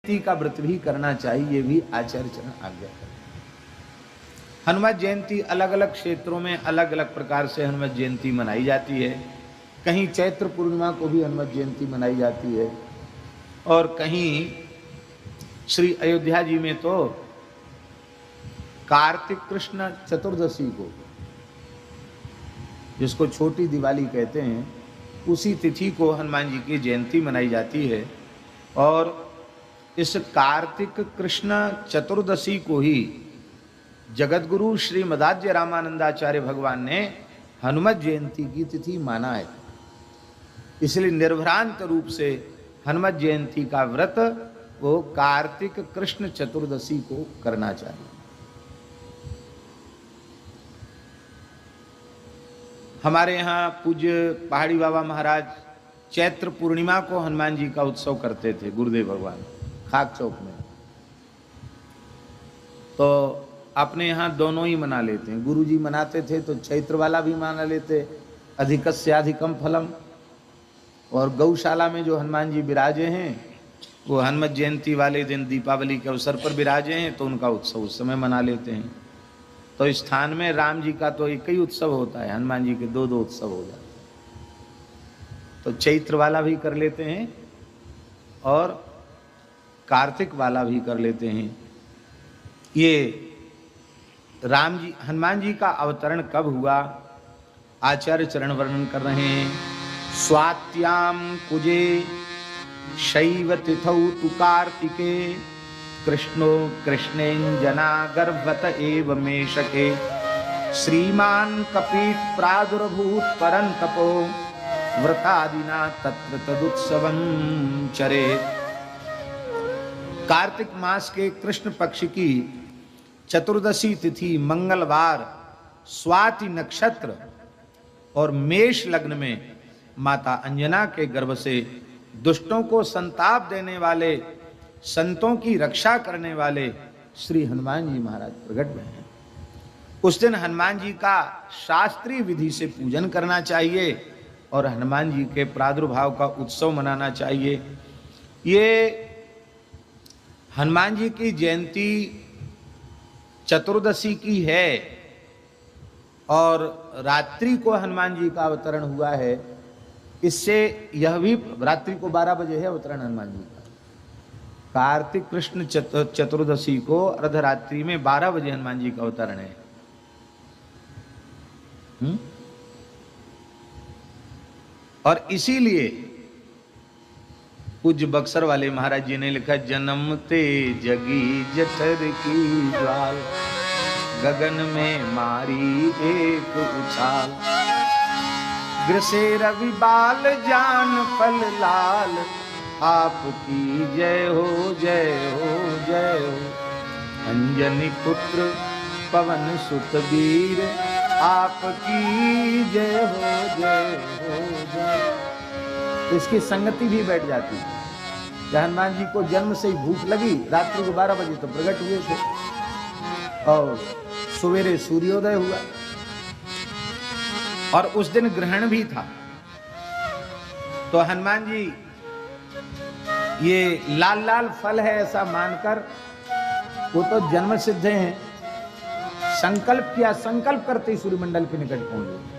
का व्रत भी करना चाहिए, ये भी आचार्य चरण आज्ञा करते हैं। हनुमान जयंती अलग अलग क्षेत्रों में अलग अलग प्रकार से हनुमान जयंती मनाई जाती है। कहीं चैत्र पूर्णिमा को भी हनुमान जयंती मनाई जाती है और कहीं श्री अयोध्या जी में तो कार्तिक कृष्ण चतुर्दशी को, जिसको छोटी दिवाली कहते हैं, उसी तिथि को हनुमान जी की जयंती मनाई जाती है। और इस कार्तिक कृष्ण चतुर्दशी को ही जगतगुरु श्री मदाध्य रामानंदाचार्य भगवान ने हनुमत जयंती की तिथि माना है। इसलिए निर्भ्रांत रूप से हनुमत जयंती का व्रत वो कार्तिक कृष्ण चतुर्दशी को करना चाहिए। हमारे यहाँ पूज्य पहाड़ी बाबा महाराज चैत्र पूर्णिमा को हनुमान जी का उत्सव करते थे, गुरुदेव भगवान खाक चौक में। तो अपने यहाँ दोनों ही मना लेते हैं। गुरु जी मनाते थे तो चैत्र वाला भी मना लेते, अधिकस्याधिकम फलम। और गौशाला में जो हनुमान जी विराजे हैं वो हनुमत जयंती वाले दिन दीपावली के अवसर पर विराजे हैं, तो उनका उत्सव उस समय मना लेते हैं। तो इस स्थान में राम जी का तो एक ही उत्सव होता है, हनुमान जी के दो दो उत्सव हो जाते हैं। तो चैत्र वाला भी कर लेते हैं और कार्तिक वाला भी कर लेते हैं। ये राम जी हनुमान जी का अवतरण कब हुआ, आचार्य चरण वर्णन कर रहे हैं। स्वात्याम कुजे शैव तिथौ तु कार्तिके कृष्णो कृष्णेञ्जना गर्भत एव मेषके श्रीमान कपीट प्रादुर्भूत परंतपो व्रतादिना तत्र तदुत्सवं चरेत्। कार्तिक मास के कृष्ण पक्ष की चतुर्दशी तिथि मंगलवार स्वाति नक्षत्र और मेष लग्न में माता अंजना के गर्भ से दुष्टों को संताप देने वाले, संतों की रक्षा करने वाले श्री हनुमान जी महाराज प्रकट हुए हैं। उस दिन हनुमान जी का शास्त्रीय विधि से पूजन करना चाहिए और हनुमान जी के प्रादुर्भाव का उत्सव मनाना चाहिए। ये हनुमान जी की जयंती चतुर्दशी की है और रात्रि को हनुमान जी का अवतरण हुआ है। इससे यह भी रात्रि को 12 बजे है अवतरण हनुमान जी का। कार्तिक कृष्ण चतुर्दशी को अर्धरात्रि में 12 बजे हनुमान जी का अवतरण है। और इसीलिए पूज्य बक्सर वाले महाराज जी ने लिखा, जन्मते जगी जठर की ज्वाल गगन में मारी एक उछाल ग्रसे रवि बाल जान फल लाल आपकी जय हो जय हो जय हो। अंजनी पुत्र पवन सुत वीर आपकी जय हो जय हो जय। इसकी संगति भी बैठ जाती है। जब हनुमान जी को जन्म से ही भूख लगी, रात्रि को 12 बजे तो प्रकट हुए थे और सवेरे सूर्योदय हुआ और उस दिन ग्रहण भी था। तो हनुमान जी ये लाल लाल फल है ऐसा मानकर वो तो जन्म सिद्ध हैं, संकल्प किया, संकल्प करते ही सूर्यमंडल के निकट पहुंच गए।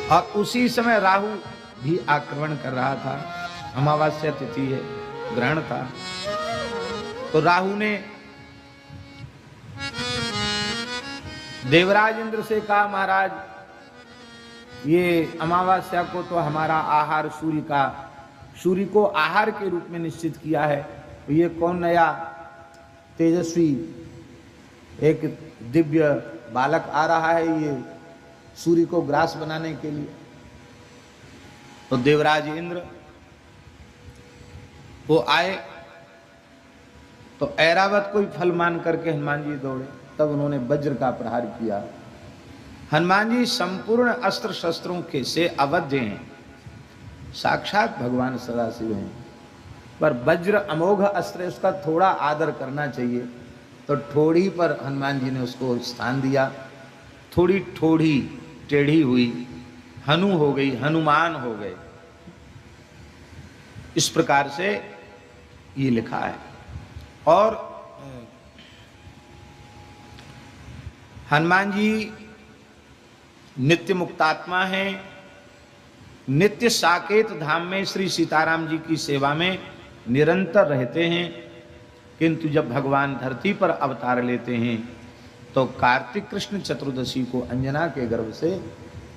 और उसी समय राहु भी आक्रमण कर रहा था। अमावस्या तिथि है, ग्रहण था। तो राहु ने देवराज इंद्र से कहा, महाराज ये अमावस्या को तो हमारा आहार सूर्य को आहार के रूप में निश्चित किया है, तो ये कौन नया तेजस्वी एक दिव्य बालक आ रहा है ये सूर्य को ग्रास बनाने के लिए। तो देवराज इंद्र वो आए तो ऐरावत कोई फल मान करके हनुमान जी दौड़े। तब उन्होंने वज्र का प्रहार किया। हनुमान जी संपूर्ण अस्त्र शस्त्रों के से अवध्य हैं, साक्षात भगवान सदाशिव हैं, पर वज्र अमोघ अस्त्र, उसका थोड़ा आदर करना चाहिए। तो ठोड़ी पर हनुमान जी ने उसको स्थान दिया। थोड़ी ठोड़ी टेढ़ी हुई, हनु हो गई, हनुमान हो गए। इस प्रकार से ये लिखा है। और हनुमान जी नित्य मुक्तात्मा हैं, नित्य साकेत धाम में श्री सीताराम जी की सेवा में निरंतर रहते हैं। किंतु जब भगवान धरती पर अवतार लेते हैं तो कार्तिक कृष्ण चतुर्दशी को अंजना के गर्भ से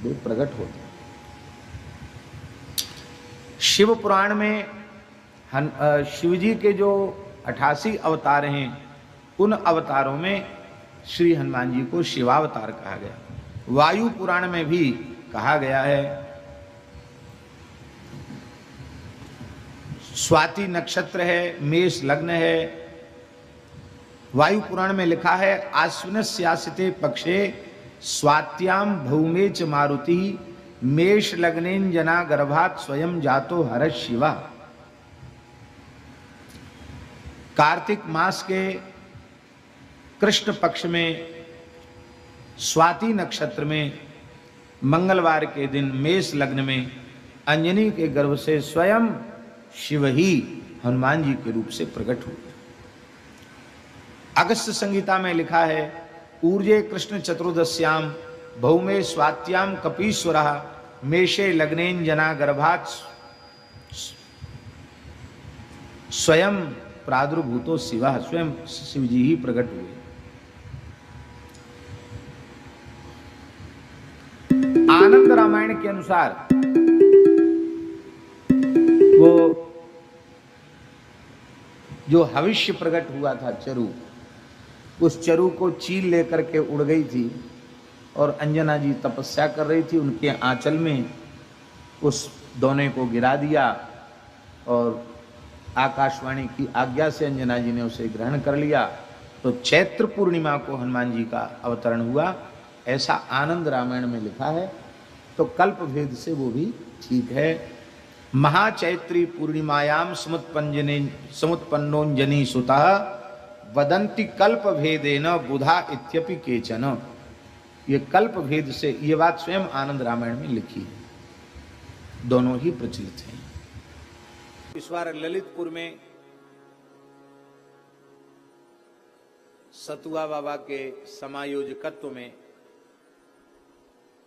वे प्रकट होते हैं। शिव पुराण में शिव जी के जो 88 अवतार हैं, उन अवतारों में श्री हनुमान जी को शिवावतार कहा गया। वायु पुराण में भी कहा गया है। स्वाति नक्षत्र है, मेष लग्न है। वायु पुराण में लिखा है आश्विनस्यासिते पक्षे स्वात्याम भौमे च मारुति मेष लग्नेन गर्भात स्वयं जातो हर शिवा। कार्तिक मास के कृष्ण पक्ष में स्वाति नक्षत्र में मंगलवार के दिन मेष लग्न में अंजनी के गर्भ से स्वयं शिव ही हनुमान जी के रूप से प्रकट हुए। अगस्त संहिता में लिखा है ऊर्जे कृष्ण चतुर्दश्याम भौमे स्वात्याम कपीश्वर मेषे लग्नेन जना गर्भात स्वयं प्रादुर्भूतो शिवा। स्वयं शिव जी ही प्रकट हुए। आनंद रामायण के अनुसार वो जो भविष्य प्रकट हुआ था चरु, उस चरु को चील लेकर के उड़ गई थी और अंजना जी तपस्या कर रही थी। उनके आंचल में उस दोने को गिरा दिया और आकाशवाणी की आज्ञा से अंजना जी ने उसे ग्रहण कर लिया। तो चैत्र पूर्णिमा को हनुमान जी का अवतरण हुआ, ऐसा आनंद रामायण में लिखा है। तो कल्प भेद से वो भी ठीक है। महाचैत्री पूर्णिमायाम समुत्पन्नोंजनी सुतः वदंती कल्प भेदेन बुधा इत्यपि केचन। ये कल्प भेद से, ये बात स्वयं आनंद रामायण में लिखी है, दोनों ही प्रचलित हैं। इस बार ललितपुर में सतुआ बाबा के समायोजकत्व में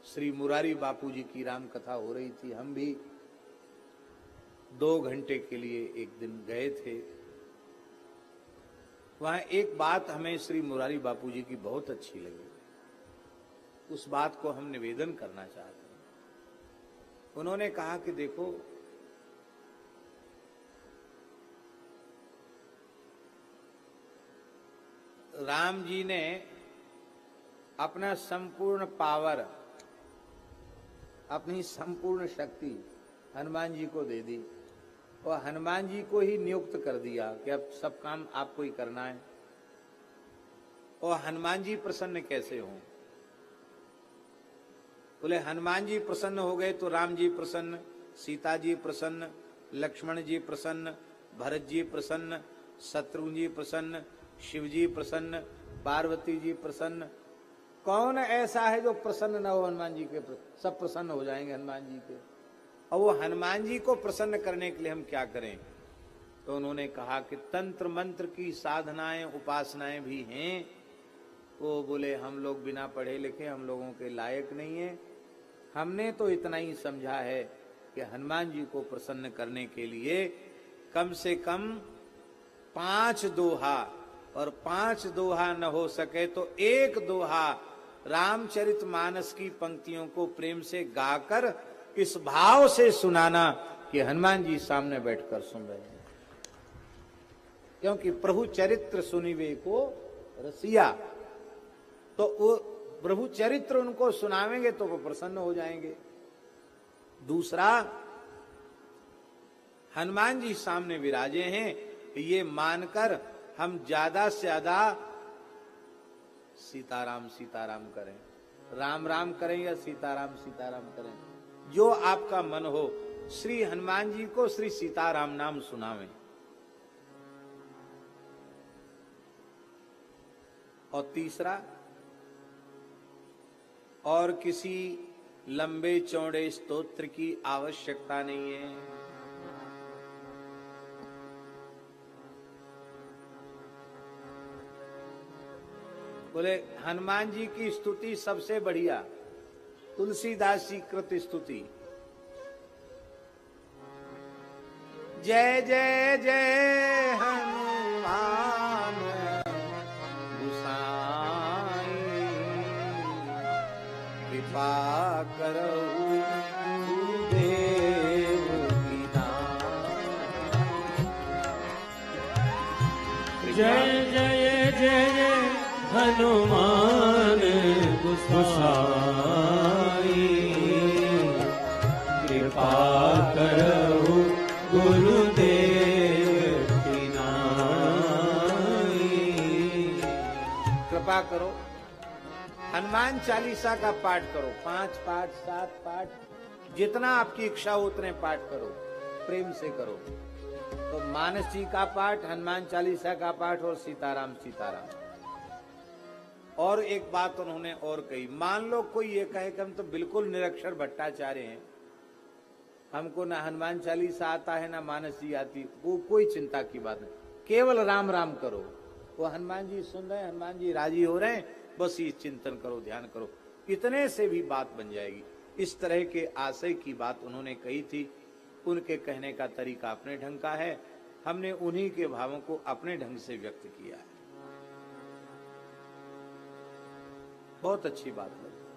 श्री मुरारी बापू जी की राम कथा हो रही थी। हम भी 2 घंटे के लिए एक दिन गए थे। वहां एक बात हमें श्री मुरारी बापू जी की बहुत अच्छी लगी, उस बात को हम निवेदन करना चाहते हैं। उन्होंने कहा कि देखो, राम जी ने अपना संपूर्ण पावर, अपनी संपूर्ण शक्ति हनुमान जी को दे दी और हनुमान जी को ही नियुक्त कर दिया कि अब सब काम आपको ही करना है। और हनुमान जी प्रसन्न कैसे हों? बोले हनुमान जी प्रसन्न हो गए तो राम जी प्रसन्न, सीता जी प्रसन्न, लक्ष्मण जी प्रसन्न, भरत जी प्रसन्न, शत्रुघ्न जी प्रसन्न, शिव जी प्रसन्न, पार्वती जी प्रसन्न। कौन ऐसा है जो प्रसन्न न हो हनुमान जी के? सब प्रसन्न हो जाएंगे हनुमान जी के। और वो हनुमान जी को प्रसन्न करने के लिए हम क्या करें? तो उन्होंने कहा कि तंत्र मंत्र की साधनाएं, उपासनाएं भी हैं। वो बोले हम लोग बिना पढ़े लिखे, हम लोगों के लायक नहीं है। हमने तो इतना ही समझा है कि हनुमान जी को प्रसन्न करने के लिए कम से कम 5 दोहा, और 5 दोहा न हो सके तो 1 दोहा रामचरितमानस की पंक्तियों को प्रेम से गाकर इस भाव से सुनाना कि हनुमान जी सामने बैठकर सुन रहे हैं। क्योंकि प्रभु चरित्र सुनिवे को रसिया, तो वो प्रभु चरित्र उनको सुनावेंगे तो वो प्रसन्न हो जाएंगे। दूसरा, हनुमान जी सामने विराजे हैं, ये मानकर हम ज्यादा से ज्यादा सीताराम सीताराम करें, राम राम करें या सीताराम सीताराम करें, जो आपका मन हो। श्री हनुमान जी को श्री सीताराम नाम सुनावें। और तीसरा, और किसी लंबे चौड़े स्तोत्र की आवश्यकता नहीं है। बोले हनुमान जी की स्तुति सबसे बढ़िया, तुलसीदास जी कृत स्तुति। जय जय जय हनुमान गोसाई, कृपा करहु गुरुदेव की नाई। जय जय जय हनुमान गोसाई, कृपा करहु गुरुदेव की नाई। कृपा करो, हनुमान चालीसा का पाठ करो, 5 पाठ 7 पाठ, जितना आपकी इच्छा हो उतने पाठ करो, प्रेम से करो। तो मानस जी का पाठ, हनुमान चालीसा का पाठ और सीताराम सीताराम। और एक बात उन्होंने और कही, मान लो कोई ये कहे कि हम तो बिल्कुल निरक्षर भट्टाचार्य हैं, हमको ना हनुमान चालीसा आता है ना मानस जी आती, वो कोई चिंता की बात नहीं, केवल राम राम करो। वो हनुमान जी सुन रहे हैं, हनुमान जी राजी हो रहे हैं, बस ये चिंतन करो, ध्यान करो, इतने से भी बात बन जाएगी। इस तरह के आशय की बात उन्होंने कही थी। उनके कहने का तरीका अपने ढंग का है, हमने उन्हीं के भावों को अपने ढंग से व्यक्त किया है। बहुत अच्छी बात लगी।